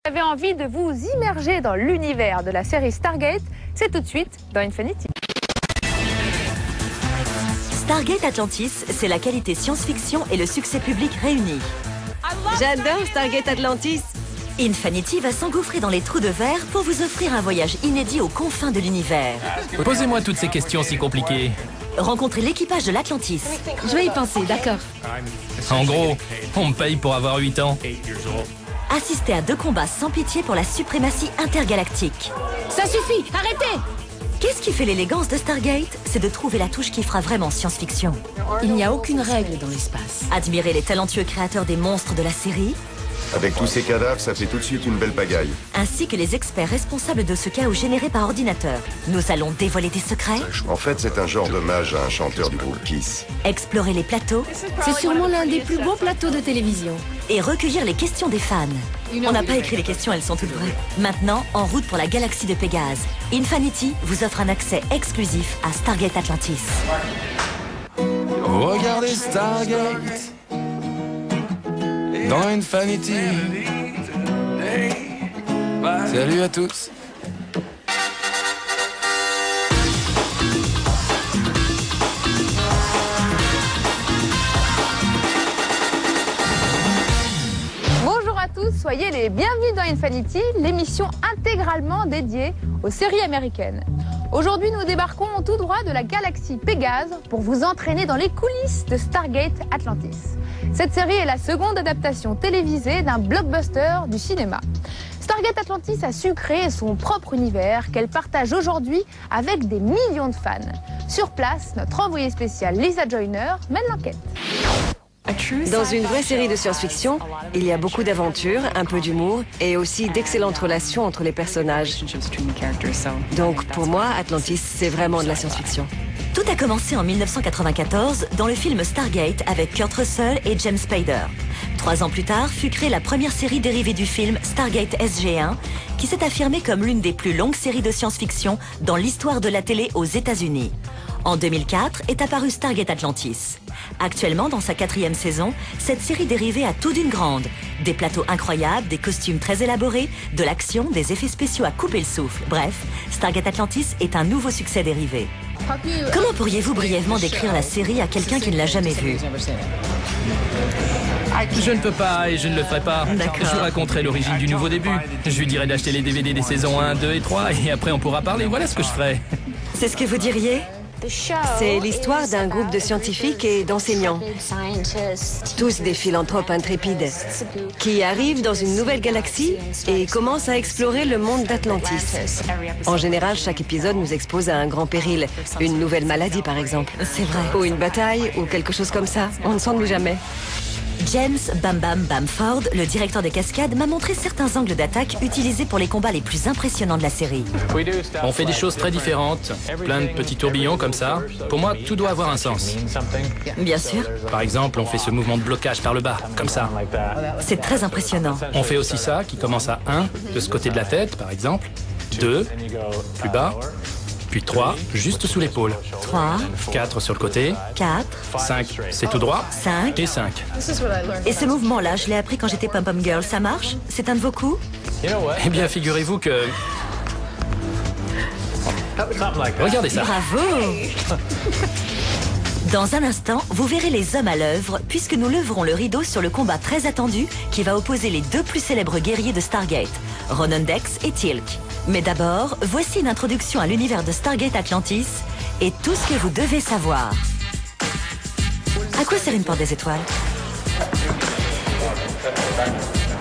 Vous avez envie de vous immerger dans l'univers de la série Stargate, c'est tout de suite dans Infinity. Stargate Atlantis, c'est la qualité science-fiction et le succès public réunis. J'adore Stargate Atlantis. Infinity va s'engouffrer dans les trous de verre pour vous offrir un voyage inédit aux confins de l'univers. Posez-moi toutes ces questions si compliquées. Rencontrez l'équipage de l'Atlantis. Je vais y penser, d'accord. En gros, on me paye pour avoir 8 ans. Assistez à 2 combats sans pitié pour la suprématie intergalactique. Ça suffit, arrêtez! Qu'est-ce qui fait l'élégance de Stargate? C'est de trouver la touche qui fera vraiment science-fiction. Il n'y a aucune règle dans l'espace. Admirez les talentueux créateurs des monstres de la série, Avec tous ces cadavres, ça fait tout de suite une belle pagaille. ainsi que les experts responsables de ce chaos généré par ordinateur. Nous allons dévoiler des secrets, En fait, c'est un genre d'hommage à un chanteur du groupe Kiss. explorer les plateaux C'est sûrement l'un des plus beaux plateaux de télévision. et recueillir les questions des fans. On n'a pas écrit les questions, elles sont toutes vraies. Maintenant, en route pour la galaxie de Pégase. Infinity vous offre un accès exclusif à Stargate Atlantis. Regardez Stargate dans Infinity. Salut à tous. Bonjour à tous, soyez les bienvenus dans Infinity, l'émission intégralement dédiée aux séries américaines. Aujourd'hui, nous débarquons tout droit de la galaxie Pégase pour vous entraîner dans les coulisses de Stargate Atlantis. Cette série est la seconde adaptation télévisée d'un blockbuster du cinéma. Stargate Atlantis a su créer son propre univers qu'elle partage aujourd'hui avec des millions de fans. Sur place, notre envoyée spéciale Lisa Joyner mène l'enquête. Dans une vraie série de science-fiction, il y a beaucoup d'aventures, un peu d'humour et aussi d'excellentes relations entre les personnages. Donc pour moi, Atlantis, c'est vraiment de la science-fiction. Tout a commencé en 1994 dans le film Stargate avec Kurt Russell et James Spader. 3 ans plus tard fut créée la première série dérivée du film Stargate SG-1 qui s'est affirmée comme l'une des plus longues séries de science-fiction dans l'histoire de la télé aux États-Unis. En 2004 est apparue Stargate Atlantis. Actuellement, dans sa 4e saison, cette série dérivée a tout d'une grande. Des plateaux incroyables, des costumes très élaborés, de l'action, des effets spéciaux à couper le souffle. Bref, Stargate Atlantis est un nouveau succès dérivé. Comment pourriez-vous brièvement décrire la série à quelqu'un qui ne l'a jamais vue? Je ne peux pas et je ne le ferai pas. D'accord. Je vous raconterai l'origine du nouveau début. Je lui dirai d'acheter les DVD des saisons 1, 2 et 3 et après on pourra parler. Voilà ce que je ferai. C'est ce que vous diriez? C'est l'histoire d'un groupe de scientifiques et d'enseignants, tous des philanthropes intrépides, qui arrivent dans une nouvelle galaxie et commencent à explorer le monde d'Atlantis. En général, chaque épisode nous expose à un grand péril, une nouvelle maladie par exemple. C'est vrai. Ou une bataille, ou quelque chose comme ça. On ne s'ennuie jamais. James Bam Bam Bamford, le directeur des cascades, m'a montré certains angles d'attaque utilisés pour les combats les plus impressionnants de la série. On fait des choses très différentes. Plein de petits tourbillons comme ça. Pour moi, tout doit avoir un sens. Bien sûr, Par exemple, on fait ce mouvement de blocage par le bas, comme ça. c'est très impressionnant. On fait aussi ça qui commence à 1, de ce côté de la tête, par exemple. 2, plus bas. Puis 3, juste sous l'épaule. 3, 4 sur le côté. 4, 5, c'est tout droit. 5. Et 5. Et ce mouvement-là, je l'ai appris quand j'étais pom-pom girl. Ça marche? C'est un de vos coups? Eh bien, figurez-vous que... Regardez ça. Bravo! Dans un instant, vous verrez les hommes à l'œuvre, puisque nous leverons le rideau sur le combat très attendu qui va opposer les 2 plus célèbres guerriers de Stargate, Ronan Dex et Teal'c. Mais d'abord, voici une introduction à l'univers de Stargate Atlantis et tout ce que vous devez savoir. À quoi sert une porte des étoiles?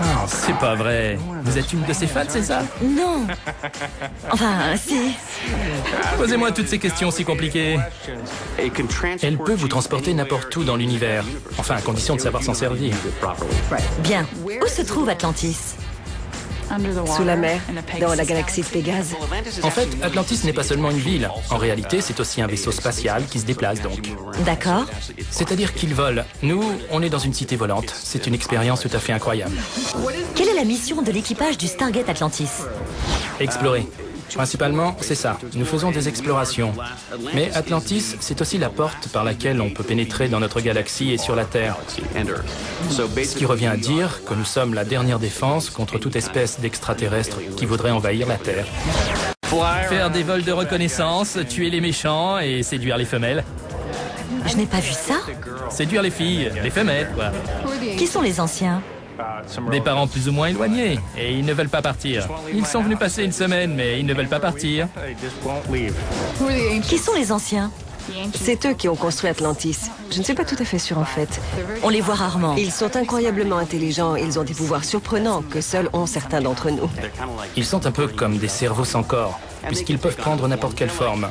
Oh, c'est pas vrai. Vous êtes une de ces fans, c'est ça? Non. Enfin, si. Posez-moi toutes ces questions si compliquées. Elle peut vous transporter n'importe où dans l'univers. Enfin, à condition de savoir s'en servir. Bien. Où se trouve Atlantis? Sous la mer, dans la galaxie de Pégase. En fait, Atlantis n'est pas seulement une ville. En réalité, c'est aussi un vaisseau spatial qui se déplace donc. D'accord. C'est-à-dire qu'il vole. Nous, on est dans une cité volante. C'est une expérience tout à fait incroyable. Quelle est la mission de l'équipage du Stargate Atlantis? Explorer. Principalement, c'est ça. Nous faisons des explorations. Mais Atlantis, c'est aussi la porte par laquelle on peut pénétrer dans notre galaxie et sur la Terre. Ce qui revient à dire que nous sommes la dernière défense contre toute espèce d'extraterrestre qui voudrait envahir la Terre. Faire des vols de reconnaissance, tuer les méchants et séduire les femelles. Je n'ai pas vu ça. Séduire les filles, les femelles, quoi. Qui sont les anciens? Des parents plus ou moins éloignés, et ils ne veulent pas partir. Ils sont venus passer une semaine, mais ils ne veulent pas partir. Qui sont les anciens? C'est eux qui ont construit Atlantis. Je ne suis pas tout à fait sûre en fait. On les voit rarement. Ils sont incroyablement intelligents, ils ont des pouvoirs surprenants que seuls ont certains d'entre nous. Ils sont un peu comme des cerveaux sans corps, puisqu'ils peuvent prendre n'importe quelle forme.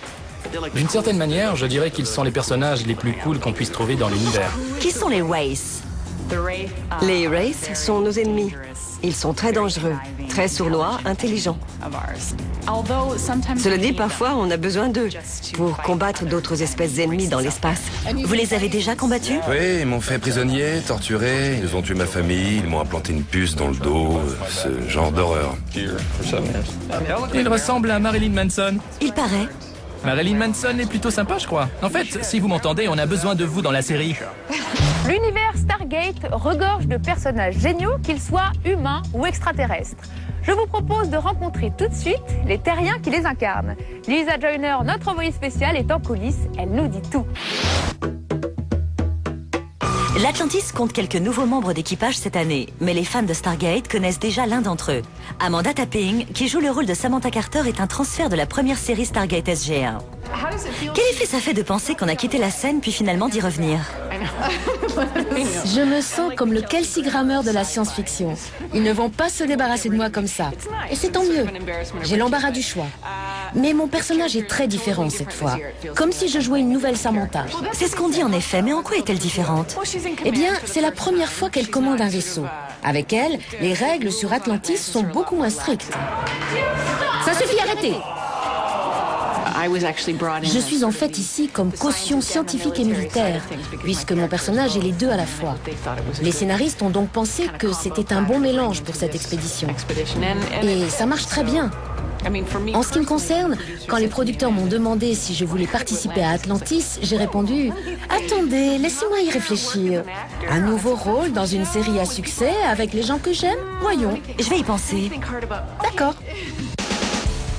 D'une certaine manière, je dirais qu'ils sont les personnages les plus cools qu'on puisse trouver dans l'univers. Qui sont les Wraiths? Les Wraiths sont nos ennemis. Ils sont très dangereux, très sournois, intelligents. Cela dit, parfois, on a besoin d'eux pour combattre d'autres espèces ennemies dans l'espace. Vous les avez déjà combattus? Oui, ils m'ont fait prisonnier, torturé, ils ont tué ma famille, ils m'ont implanté une puce dans le dos, ce genre d'horreur. Il ressemble à Marilyn Manson. Il paraît. Marilyn Manson est plutôt sympa, je crois. En fait, si vous m'entendez, on a besoin de vous dans la série. L'univers Stargate regorge de personnages géniaux, qu'ils soient humains ou extraterrestres. Je vous propose de rencontrer tout de suite les terriens qui les incarnent. Lisa Joyner, notre envoyée spéciale, est en coulisses. Elle nous dit tout. L'Atlantis compte quelques nouveaux membres d'équipage cette année, mais les fans de Stargate connaissent déjà l'un d'entre eux. Amanda Tapping, qui joue le rôle de Samantha Carter, est un transfert de la première série Stargate SG1. Quel effet ça fait de penser qu'on a quitté la scène puis finalement d'y revenir? Je me sens comme le Kelsey Grammer de la science-fiction. Ils ne vont pas se débarrasser de moi comme ça. Et c'est tant mieux. J'ai l'embarras du choix. Mais mon personnage est très différent cette fois. Comme si je jouais une nouvelle Samantha. C'est ce qu'on dit en effet, mais en quoi est-elle différente? Eh bien, c'est la première fois qu'elle commande un vaisseau. Avec elle, les règles sur Atlantis sont beaucoup moins strictes. Ça suffit, arrêtez! Je suis en fait ici comme caution scientifique et militaire, puisque mon personnage est les deux à la fois. Les scénaristes ont donc pensé que c'était un bon mélange pour cette expédition. Et ça marche très bien. En ce qui me concerne, quand les producteurs m'ont demandé si je voulais participer à Atlantis, j'ai répondu « Attendez, laissez-moi y réfléchir. Un nouveau rôle dans une série à succès avec les gens que j'aime? Voyons. Je vais y penser. » D'accord.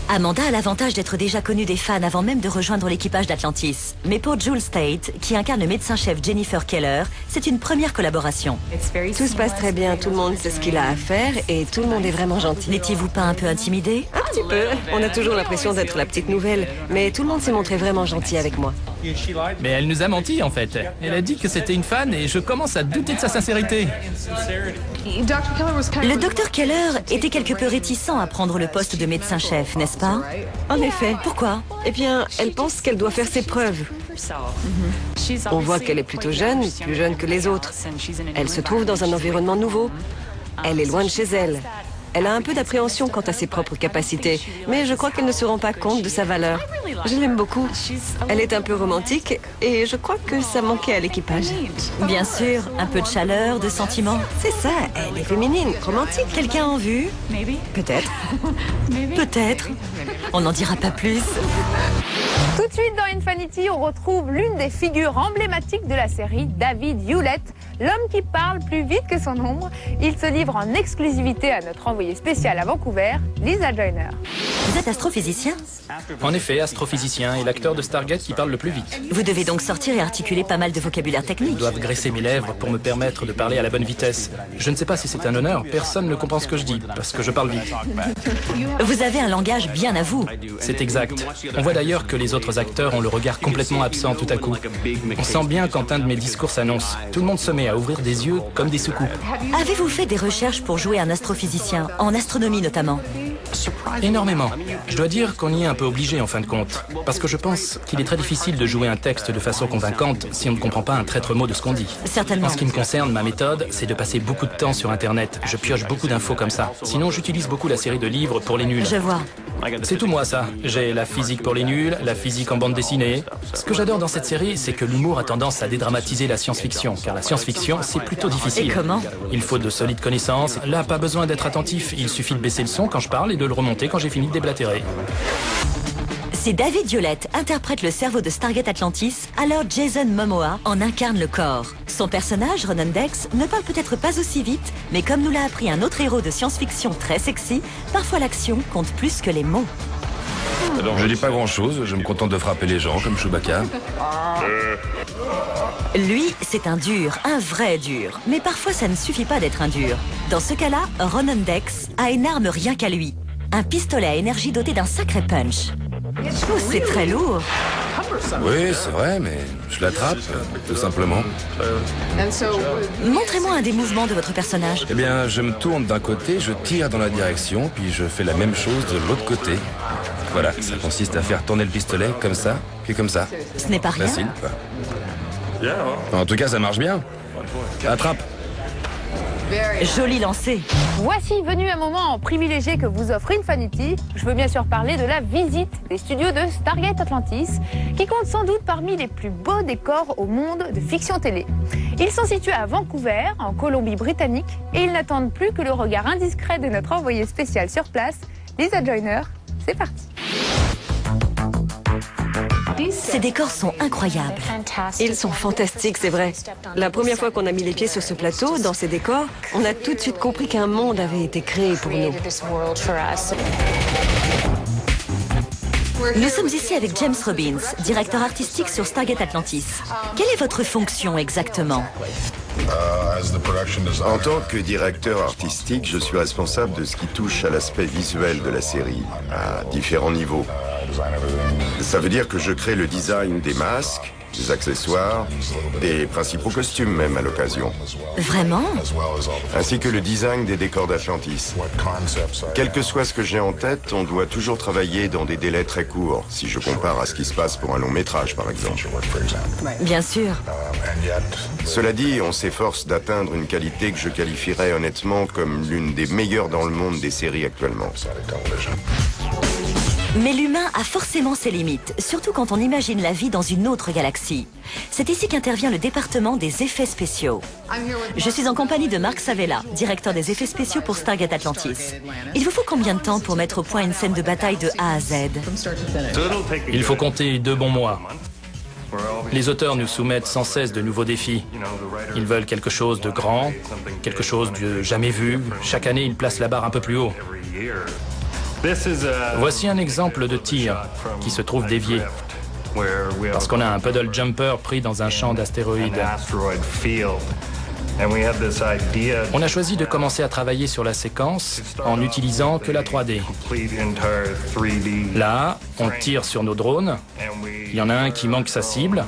Amanda a l'avantage d'être déjà connue des fans avant même de rejoindre l'équipage d'Atlantis. Mais pour Jules Tate, qui incarne le médecin-chef Jennifer Keller, c'est une première collaboration. Tout se passe très bien, tout le monde sait ce qu'il a à faire et tout le monde est vraiment gentil. N'étiez-vous pas un peu intimidée? Un petit peu. On a toujours l'impression d'être la petite nouvelle, mais tout le monde s'est montré vraiment gentil avec moi. Mais elle nous a menti, en fait. Elle a dit que c'était une fan et je commence à douter de sa sincérité. Le docteur Keller était quelque peu réticent à prendre le poste de médecin-chef, n'est-ce pas? En effet. Pourquoi? Eh bien, elle pense qu'elle doit faire ses preuves. On voit qu'elle est plutôt jeune, plus jeune que les autres. Elle se trouve dans un environnement nouveau. Elle est loin de chez elle. Elle a un peu d'appréhension quant à ses propres capacités, mais je crois qu'elle ne se rend pas compte de sa valeur. Je l'aime beaucoup. Elle est un peu romantique et je crois que ça manquait à l'équipage. Bien sûr, un peu de chaleur, de sentiments. C'est ça, elle est féminine, romantique. Quelqu'un en vue? Peut-être. Peut-être. On n'en dira pas plus. Tout de suite dans Infinity, on retrouve l'une des figures emblématiques de la série, David Hewlett, l'homme qui parle plus vite que son ombre. Il se livre en exclusivité à notre envoyé spécial à Vancouver, Lisa Joyner. Vous êtes astrophysicien? En effet, astrophysicien et l'acteur de Stargate qui parle le plus vite. Vous devez donc sortir et articuler pas mal de vocabulaire Ils technique. doivent graisser mes lèvres pour me permettre de parler à la bonne vitesse. Je ne sais pas si c'est un honneur, personne ne comprend ce que je dis, parce que je parle vite. Vous avez un langage bien à vous. C'est exact. On voit d'ailleurs que les autres acteurs ont le regard complètement absent tout à coup. On sent bien quand un de mes discours s'annonce. Tout le monde se met à ouvrir des yeux comme des soucoupes. Avez-vous fait des recherches pour jouer un astrophysicien, en astronomie notamment? Énormément. Je dois dire qu'on y est un peu obligé en fin de compte. Parce que je pense qu'il est très difficile de jouer un texte de façon convaincante si on ne comprend pas un traître mot de ce qu'on dit. Certainement. En ce qui me concerne, ma méthode, c'est de passer beaucoup de temps sur Internet. Je pioche beaucoup d'infos comme ça. Sinon, j'utilise beaucoup la série de livres pour les nuls. Je vois. C'est tout moi ça. J'ai la physique pour les nuls, la physique en bande dessinée. Ce que j'adore dans cette série, c'est que l'humour a tendance à dédramatiser la science-fiction, car la science-fiction, c'est plutôt difficile. Et comment? Il faut de solides connaissances. Là, pas besoin d'être attentif. Il suffit de baisser le son quand je parle et de le remonter quand j'ai fini de déblatérer. Si David Hewlett interprète le cerveau de Stargate Atlantis, alors Jason Momoa en incarne le corps. Son personnage, Ronan Dex, ne parle peut-être pas aussi vite, mais comme nous l'a appris un autre héros de science-fiction très sexy, parfois l'action compte plus que les mots. Je dis pas grand-chose, je me contente de frapper les gens comme Chewbacca. Lui, c'est un dur, un vrai dur. Mais parfois, ça ne suffit pas d'être un dur. Dans ce cas-là, Ronan Dex a une arme rien qu'à lui. Un pistolet à énergie doté d'un sacré punch. Oh, c'est très lourd. Oui, c'est vrai, mais je l'attrape, tout simplement. Montrez-moi un des mouvements de votre personnage. Eh bien, je me tourne d'un côté, je tire dans la direction, puis je fais la même chose de l'autre côté. Voilà, ça consiste à faire tourner le pistolet comme ça, puis comme ça. Ce n'est pas rien. Facile, quoi. En tout cas, ça marche bien. Attrape. Joli lancé. Voici venu un moment privilégié que vous offre Infinity. Je veux bien sûr parler de la visite des studios de Stargate Atlantis, qui compte sans doute parmi les plus beaux décors au monde de fiction télé. Ils sont situés à Vancouver, en Colombie-Britannique, et ils n'attendent plus que le regard indiscret de notre envoyée spéciale sur place, Lisa Joyner. C'est parti. Ces décors sont incroyables. Ils sont fantastiques, c'est vrai. La première fois qu'on a mis les pieds sur ce plateau, dans ces décors, on a tout de suite compris qu'un monde avait été créé pour nous. Nous sommes ici avec James Robbins, directeur artistique sur Stargate Atlantis. Quelle est votre fonction exactement? En tant que directeur artistique, je suis responsable de ce qui touche à l'aspect visuel de la série, à différents niveaux. Ça veut dire que je crée le design des masques, des accessoires, des principaux costumes même à l'occasion. Vraiment? Ainsi que le design des décors d'Atlantis. Quel que soit ce que j'ai en tête, on doit toujours travailler dans des délais très courts, si je compare à ce qui se passe pour un long métrage par exemple. Bien sûr. Cela dit, on s'efforce d'atteindre une qualité que je qualifierais honnêtement comme l'une des meilleures dans le monde des séries actuellement. Mais l'humain a forcément ses limites, surtout quand on imagine la vie dans une autre galaxie. C'est ici qu'intervient le département des effets spéciaux. Je suis en compagnie de Mark Savella, directeur des effets spéciaux pour Stargate Atlantis. Il vous faut combien de temps pour mettre au point une scène de bataille de A à Z? Il faut compter 2 bons mois. Les auteurs nous soumettent sans cesse de nouveaux défis. Ils veulent quelque chose de grand, quelque chose de jamais vu. Chaque année, ils placent la barre un peu plus haut. Voici un exemple de tir qui se trouve dévié, parce qu'on a un puddle jumper pris dans un champ d'astéroïdes. On a choisi de commencer à travailler sur la séquence en n'utilisant que la 3D. Là, on tire sur nos drones. Il y en a un qui manque sa cible.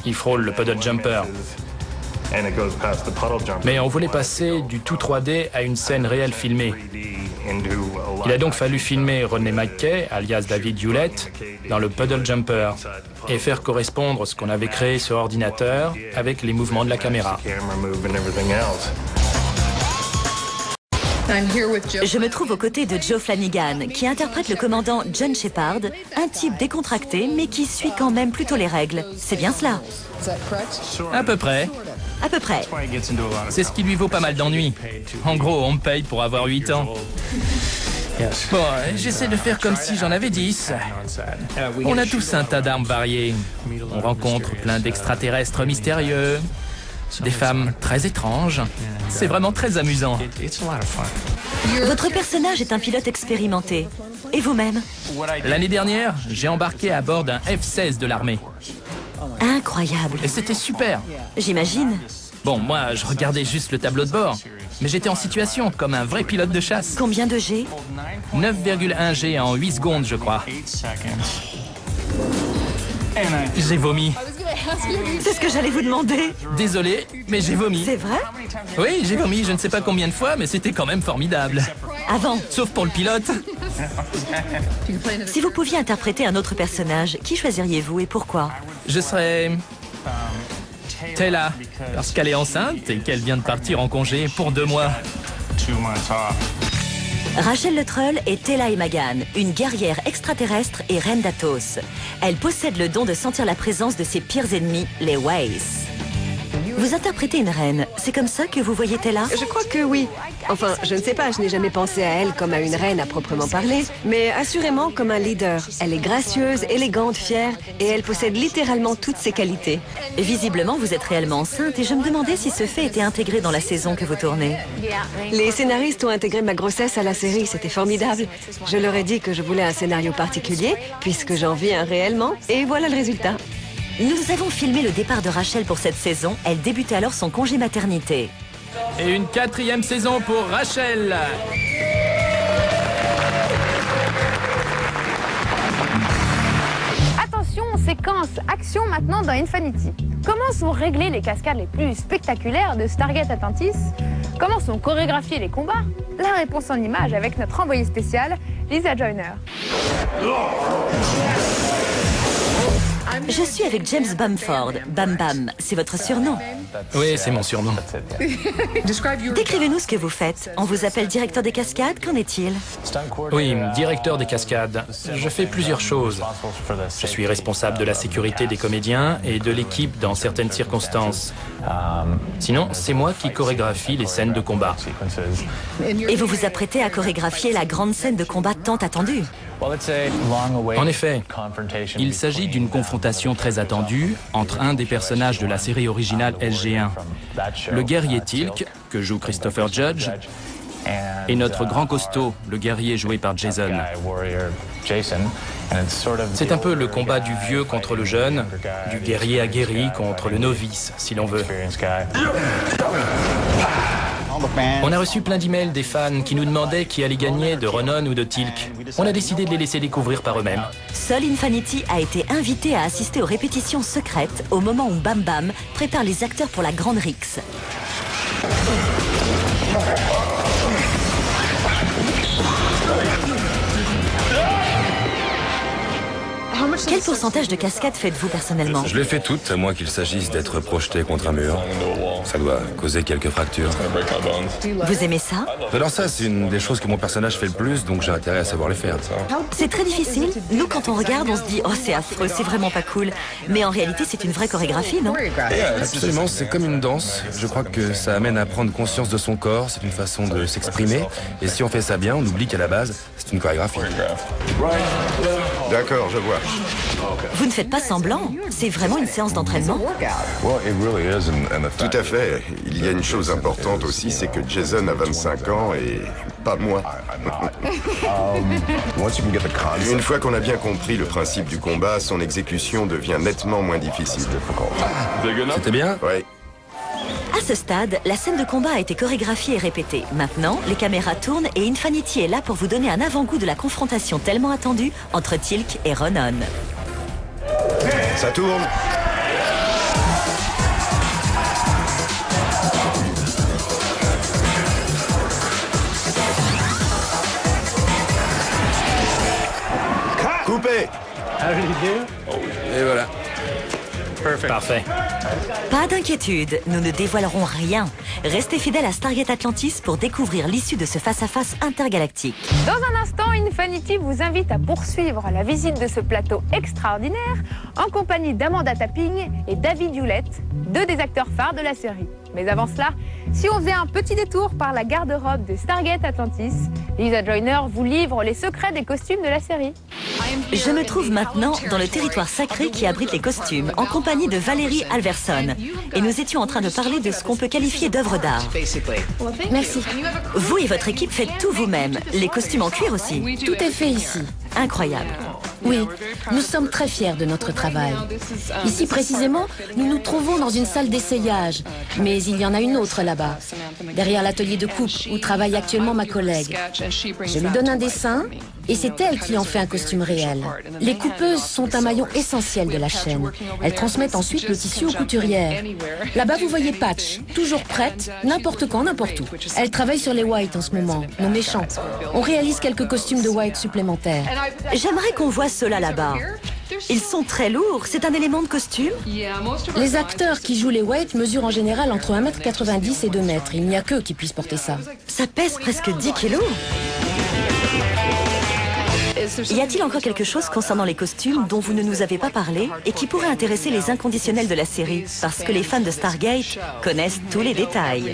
Il frôle le puddle jumper. Mais on voulait passer du tout 3D à une scène réelle filmée. Il a donc fallu filmer Rodney McKay, alias David Hewlett, dans le puddle jumper et faire correspondre ce qu'on avait créé sur ordinateur avec les mouvements de la caméra. Je me trouve aux côtés de Joe Flanagan, qui interprète le commandant John Shepard, un type décontracté mais qui suit quand même plutôt les règles. C'est bien cela? À peu près. À peu près. C'est ce qui lui vaut pas mal d'ennuis. En gros, on me paye pour avoir 8 ans. Bon, j'essaie de faire comme si j'en avais 10. On a tous un tas d'armes variées. On rencontre plein d'extraterrestres mystérieux, des femmes très étranges. C'est vraiment très amusant. Votre personnage est un pilote expérimenté. Et vous-même? L'année dernière, j'ai embarqué à bord d'un F-16 de l'armée. Incroyable. Et c'était super. J'imagine. Bon, moi, je regardais juste le tableau de bord. Mais j'étais en situation comme un vrai pilote de chasse. Combien de G? 9,1 G en 8 secondes, je crois. J'ai vomi. C'est ce que j'allais vous demander. Désolé, mais j'ai vomi. C'est vrai? Oui, j'ai vomi, je ne sais pas combien de fois, mais c'était quand même formidable. Avant. Sauf pour le pilote. Si vous pouviez interpréter un autre personnage, qui choisiriez-vous et pourquoi? Je serais... Tella, parce qu'elle est enceinte et qu'elle vient de partir en congé pour 2 mois. Rachel Luttrell est Tela Magan, une guerrière extraterrestre et reine d'Athos. Elle possède le don de sentir la présence de ses pires ennemis, les Ways. Vous interprétez une reine, c'est comme ça que vous voyez Tela? Je crois que oui. Enfin, je ne sais pas, je n'ai jamais pensé à elle comme à une reine à proprement parler, mais assurément comme un leader. Elle est gracieuse, élégante, fière, et elle possède littéralement toutes ses qualités. Visiblement, vous êtes réellement enceinte et je me demandais si ce fait était intégré dans la saison que vous tournez. Les scénaristes ont intégré ma grossesse à la série, c'était formidable. Je leur ai dit que je voulais un scénario particulier, puisque j'en vis un réellement, et voilà le résultat. Nous avons filmé le départ de Rachel pour cette saison. Elle débutait alors son congé maternité. Et une 4e saison pour Rachel. Attention, séquence action maintenant dans Infinity. Comment sont réglées les cascades les plus spectaculaires de Stargate Atlantis? Comment sont chorégraphiés les combats? La réponse en images avec notre envoyée spéciale, Lisa Joyner. Je suis avec James Bamford. Bam Bam, c'est votre surnom. Oui, c'est mon surnom. Décrivez-nous ce que vous faites. On vous appelle directeur des cascades, qu'en est-il? Oui, directeur des cascades. Je fais plusieurs choses. Je suis responsable de la sécurité des comédiens et de l'équipe dans certaines circonstances. Sinon, c'est moi qui chorégraphie les scènes de combat. Et vous vous apprêtez à chorégraphier la grande scène de combat tant attendue. En effet, il s'agit d'une confrontation très attendue entre un des personnages de la série originale SG1, le guerrier Teal'c, que joue Christopher Judge, et notre grand costaud, le guerrier joué par Jason. C'est un peu le combat du vieux contre le jeune, du guerrier aguerri contre le novice, si l'on veut. On a reçu plein d'emails des fans qui nous demandaient qui allait gagner, de Ronon ou de Teal'c. On a décidé de les laisser découvrir par eux-mêmes. Seul Infinity a été invité à assister aux répétitions secrètes au moment où Bam Bam prépare les acteurs pour la Grande Rixe. Quel pourcentage de cascades faites-vous personnellement? Je les fais toutes, à moins qu'il s'agisse d'être projeté contre un mur. Ça doit causer quelques fractures. Vous aimez ça? Alors ça, c'est une des choses que mon personnage fait le plus, donc j'ai intérêt à savoir les faire. C'est très difficile. Nous, quand on regarde, on se dit « Oh, c'est affreux, c'est vraiment pas cool ». Mais en réalité, c'est une vraie chorégraphie, non? Absolument, c'est comme une danse. Je crois que ça amène à prendre conscience de son corps, c'est une façon de s'exprimer. Et si on fait ça bien, on oublie qu'à la base, c'est une chorégraphie. D'accord, je vois. Vous ne faites pas semblant. C'est vraiment une séance d'entraînement. Tout à fait. Il y a une chose importante aussi, c'est que Jason a 25 ans et pas moi. Une fois qu'on a bien compris le principe du combat, son exécution devient nettement moins difficile. C'était bien? Oui. À ce stade, la scène de combat a été chorégraphiée et répétée. Maintenant, les caméras tournent et Infinity est là pour vous donner un avant-goût de la confrontation tellement attendue entre Teal'c et Ronon. Ça tourne. Coupé. Et voilà. Parfait. Pas d'inquiétude, nous ne dévoilerons rien. Restez fidèles à Stargate Atlantis pour découvrir l'issue de ce face-à-face intergalactique. Dans un instant, Infinity vous invite à poursuivre la visite de ce plateau extraordinaire en compagnie d'Amanda Tapping et David Hewlett, deux des acteurs phares de la série. Mais avant cela, si on faisait un petit détour par la garde-robe de Stargate Atlantis, Lisa Joyner vous livre les secrets des costumes de la série. Je me trouve maintenant dans le territoire sacré qui abrite les costumes, en compagnie de Valérie Alverson. Et nous étions en train de parler de ce qu'on peut qualifier d'œuvre d'art. Merci. Vous et votre équipe faites tout vous-même. Les costumes en cuir aussi. Tout est fait ici. Incroyable. Oui, nous sommes très fiers de notre travail. Ici précisément, nous nous trouvons dans une salle d'essayage, mais il y en a une autre là-bas, derrière l'atelier de coupe où travaille actuellement ma collègue. Je lui donne un dessin et c'est elle qui en fait un costume réel. Les coupeuses sont un maillon essentiel de la chaîne. Elles transmettent ensuite le tissu aux couturières. Là-bas, vous voyez Patch, toujours prête, n'importe quand, n'importe où. Elle travaille sur les White en ce moment, nos méchants. On réalise quelques costumes de White supplémentaires. J'aimerais qu'on voit ceux-là là-bas. Ils sont très lourds, c'est un élément de costume? Les acteurs qui jouent les White mesurent en général entre 1,90 m et 2 m. Il n'y a qu'eux qui puissent porter ça. Ça pèse presque 10 kilos. Y a-t-il encore quelque chose concernant les costumes dont vous ne nous avez pas parlé et qui pourrait intéresser les inconditionnels de la série? Parce que les fans de Stargate connaissent tous les détails.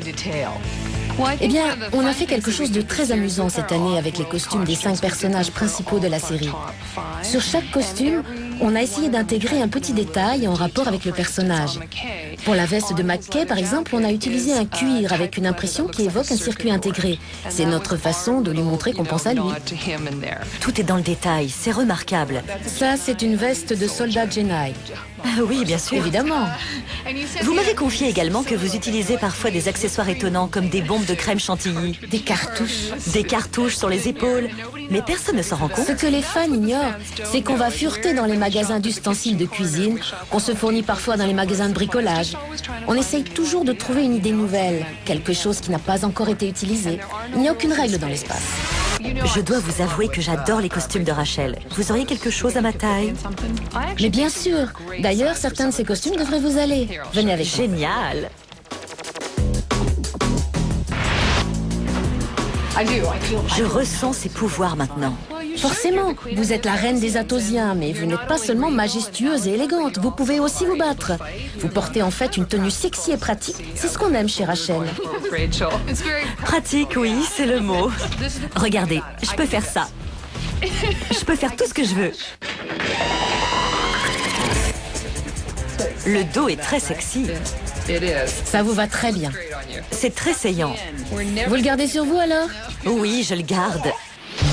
Eh bien, on a fait quelque chose de très amusant cette année avec les costumes des 5 personnages principaux de la série. Sur chaque costume, on a essayé d'intégrer un petit détail en rapport avec le personnage. Pour la veste de McKay, par exemple, on a utilisé un cuir avec une impression qui évoque un circuit intégré. C'est notre façon de lui montrer qu'on pense à lui. Tout est dans le détail, c'est remarquable. Ça, c'est une veste de soldat Jedi. Oui, bien sûr. Évidemment. Vous m'avez confié également que vous utilisez parfois des accessoires étonnants comme des bombes de crème chantilly. Des cartouches. Des cartouches sur les épaules. Mais personne ne s'en rend compte. Ce que les fans ignorent, c'est qu'on va fureter dans les magasins d'ustensiles de cuisine, qu'on se fournit parfois dans les magasins de bricolage. On essaye toujours de trouver une idée nouvelle, quelque chose qui n'a pas encore été utilisé. Il n'y a aucune règle dans l'espace. Je dois vous avouer que j'adore les costumes de Rachel. Vous auriez quelque chose à ma taille? Mais bien sûr. D'ailleurs, certains de ces costumes devraient vous aller. Venez avec moi. Génial. Je ressens ses pouvoirs maintenant. Forcément, vous êtes la reine des Athosiens, mais vous n'êtes pas seulement majestueuse et élégante, vous pouvez aussi vous battre. Vous portez en fait une tenue sexy et pratique, c'est ce qu'on aime chez Rachel. Pratique, oui, c'est le mot. Regardez, je peux faire ça. Je peux faire tout ce que je veux. Le dos est très sexy. Ça vous va très bien. C'est très saillant. Vous le gardez sur vous alors? Oui, je le garde.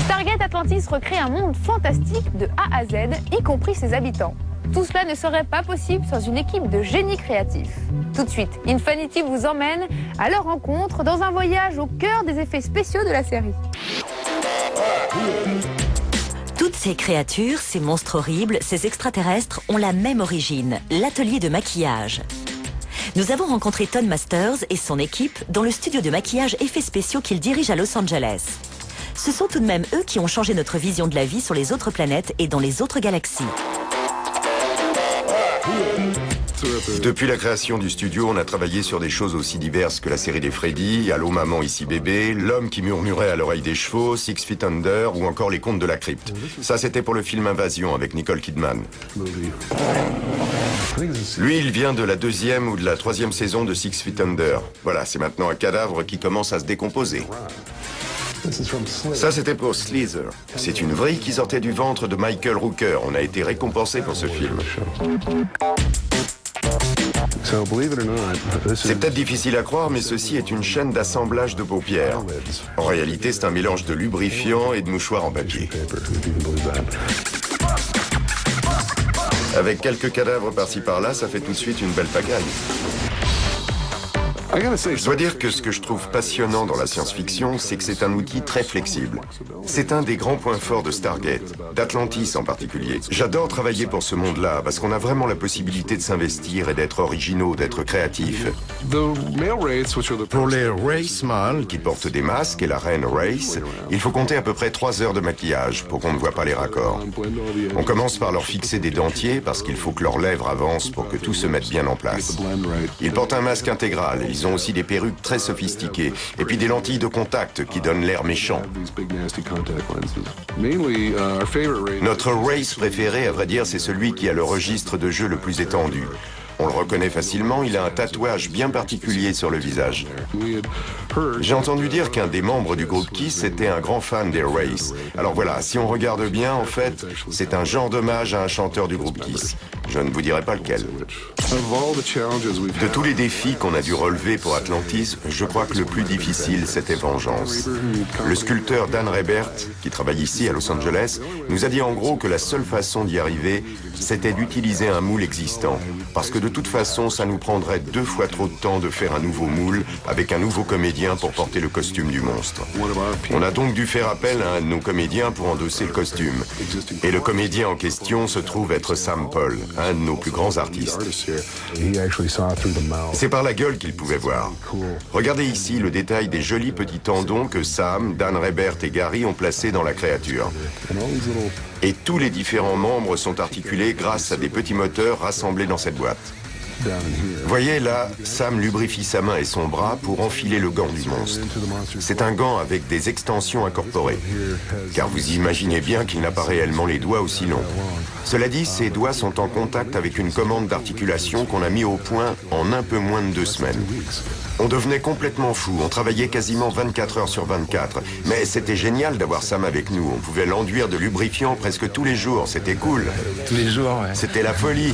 Stargate Atlantis recrée un monde fantastique de A à Z, y compris ses habitants. Tout cela ne serait pas possible sans une équipe de génies créatifs. Tout de suite, Infinity vous emmène à leur rencontre dans un voyage au cœur des effets spéciaux de la série. Toutes ces créatures, ces monstres horribles, ces extraterrestres ont la même origine, l'atelier de maquillage. Nous avons rencontré Ton Masters et son équipe dans le studio de maquillage effets spéciaux qu'il dirige à Los Angeles. Ce sont tout de même eux qui ont changé notre vision de la vie sur les autres planètes et dans les autres galaxies. Depuis la création du studio, on a travaillé sur des choses aussi diverses que la série des Freddy, Allô maman ici bébé, L'homme qui murmurait à l'oreille des chevaux, 6 Feet Under ou encore Les contes de la crypte. Ça, c'était pour le film Invasion avec Nicole Kidman. Lui, il vient de la 2e ou de la 3e saison de 6 Feet Under. Voilà, c'est maintenant un cadavre qui commence à se décomposer. Ça, c'était pour Slither. C'est une vrille qui sortait du ventre de Michael Rooker. On a été récompensé pour ce film. C'est peut-être difficile à croire, mais ceci est une chaîne d'assemblage de paupières. En réalité, c'est un mélange de lubrifiant et de mouchoirs en papier. Avec quelques cadavres par-ci par-là, ça fait tout de suite une belle pagaille. Je dois dire que ce que je trouve passionnant dans la science-fiction, c'est que c'est un outil très flexible. C'est un des grands points forts de Stargate, d'Atlantis en particulier. J'adore travailler pour ce monde-là, parce qu'on a vraiment la possibilité de s'investir et d'être originaux, d'être créatifs. Pour les Race mâles qui portent des masques et la reine Race, il faut compter à peu près 3 heures de maquillage pour qu'on ne voit pas les raccords. On commence par leur fixer des dentiers, parce qu'il faut que leurs lèvres avancent pour que tout se mette bien en place. Ils portent un masque intégral, ils ont aussi des perruques très sophistiquées, et puis des lentilles de contact qui donnent l'air méchant. Notre race préféré, à vrai dire, c'est celui qui a le registre de jeu le plus étendu. On le reconnaît facilement, il a un tatouage bien particulier sur le visage. J'ai entendu dire qu'un des membres du groupe Kiss était un grand fan des Race. Alors voilà, si on regarde bien, en fait, c'est un genre d'hommage à un chanteur du groupe Kiss. Je ne vous dirai pas lequel. De tous les défis qu'on a dû relever pour Atlantis, je crois que le plus difficile, c'était Vengeance. Le sculpteur Dan Rebert, qui travaille ici à Los Angeles, nous a dit en gros que la seule façon d'y arriver, c'était d'utiliser un moule existant. Parce que de toute façon, ça nous prendrait 2 fois trop de temps de faire un nouveau moule avec un nouveau comédien pour porter le costume du monstre. On a donc dû faire appel à un de nos comédiens pour endosser le costume. Et le comédien en question se trouve être Sam Paul, un de nos plus grands artistes. C'est par la gueule qu'il pouvait voir. Regardez ici le détail des jolis petits tendons que Sam, Dan Rebert et Gary ont placés dans la créature. Et tous les différents membres sont articulés grâce à des petits moteurs rassemblés dans cette boîte. Voyez là, Sam lubrifie sa main et son bras pour enfiler le gant du monstre. C'est un gant avec des extensions incorporées. Car vous imaginez bien qu'il n'a pas réellement les doigts aussi longs. Cela dit, ses doigts sont en contact avec une commande d'articulation qu'on a mis au point en un peu moins de 2 semaines. On devenait complètement fou, on travaillait quasiment 24 heures sur 24. Mais c'était génial d'avoir Sam avec nous. On pouvait l'enduire de lubrifiant presque tous les jours, c'était cool. Tous les jours, ouais. C'était la folie.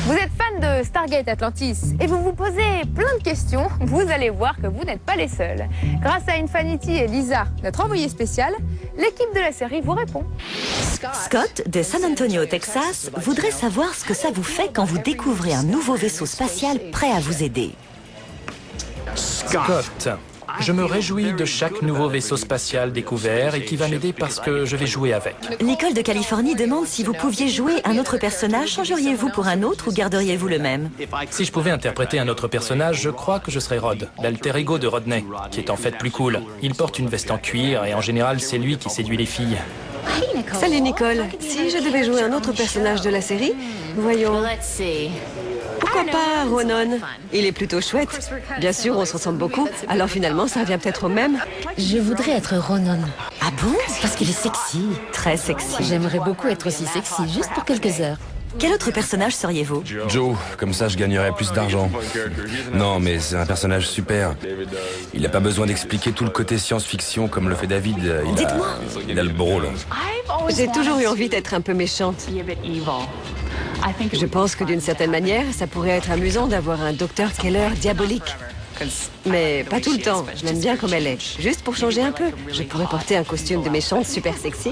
Vous êtes fan de Stargate Atlantis et vous vous posez plein de questions, vous allez voir que vous n'êtes pas les seuls. Grâce à Infinity et Lisa, notre envoyée spéciale, l'équipe de la série vous répond. Scott, de San Antonio, Texas, voudrait savoir ce que ça vous fait quand vous découvrez un nouveau vaisseau spatial prêt à vous aider. Scott, je me réjouis de chaque nouveau vaisseau spatial découvert et qui va m'aider parce que je vais jouer avec. Nicole de Californie demande si vous pouviez jouer un autre personnage, changeriez-vous pour un autre ou garderiez-vous le même? Si je pouvais interpréter un autre personnage, je crois que je serais Rod, l'alter ego de Rodney, qui est en fait plus cool. Il porte une veste en cuir et en général, c'est lui qui séduit les filles. Salut Nicole. Si je devais jouer un autre personnage de la série, voyons. Pourquoi pas Ronan? Il est plutôt chouette. Bien sûr, on se ressemble beaucoup, alors finalement, ça revient peut-être au même. Je voudrais être Ronan. Ah bon? Parce qu'il est sexy. Très sexy. J'aimerais beaucoup être aussi sexy, juste pour quelques heures. Quel autre personnage seriez-vous? Joe, comme ça je gagnerais plus d'argent. Non, mais c'est un personnage super. Il n'a pas besoin d'expliquer tout le côté science-fiction comme le fait David. Il a le rôle. J'ai toujours eu envie d'être un peu méchante. Je pense que d'une certaine manière, ça pourrait être amusant d'avoir un Dr. Keller diabolique. Mais pas tout le temps, je l'aime bien comme elle est. Juste pour changer un peu, je pourrais porter un costume de méchante super sexy.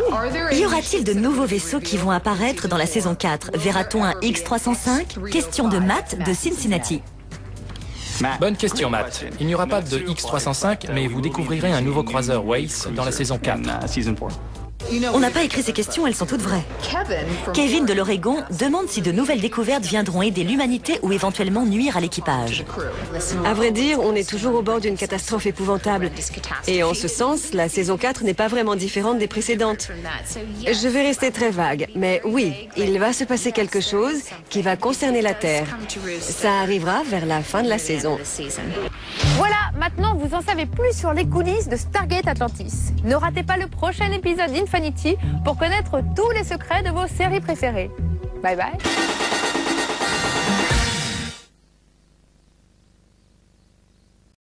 Y aura-t-il de nouveaux vaisseaux qui vont apparaître dans la saison 4? Verra-t-on un X-305? Question de Matt de Cincinnati. Bonne question, Matt. Il n'y aura pas de X-305, mais vous découvrirez un nouveau croiseur Waze dans la saison 4. On n'a pas écrit ces questions, elles sont toutes vraies. Kevin de l'Oregon demande si de nouvelles découvertes viendront aider l'humanité ou éventuellement nuire à l'équipage. À vrai dire, on est toujours au bord d'une catastrophe épouvantable. Et en ce sens, la saison 4 n'est pas vraiment différente des précédentes. Je vais rester très vague, mais oui, il va se passer quelque chose qui va concerner la Terre. Ça arrivera vers la fin de la saison. Voilà, maintenant vous en savez plus sur les coulisses de Stargate Atlantis. Ne ratez pas le prochain épisode d'Infinity pour connaître tous les secrets de vos séries préférées. Bye bye.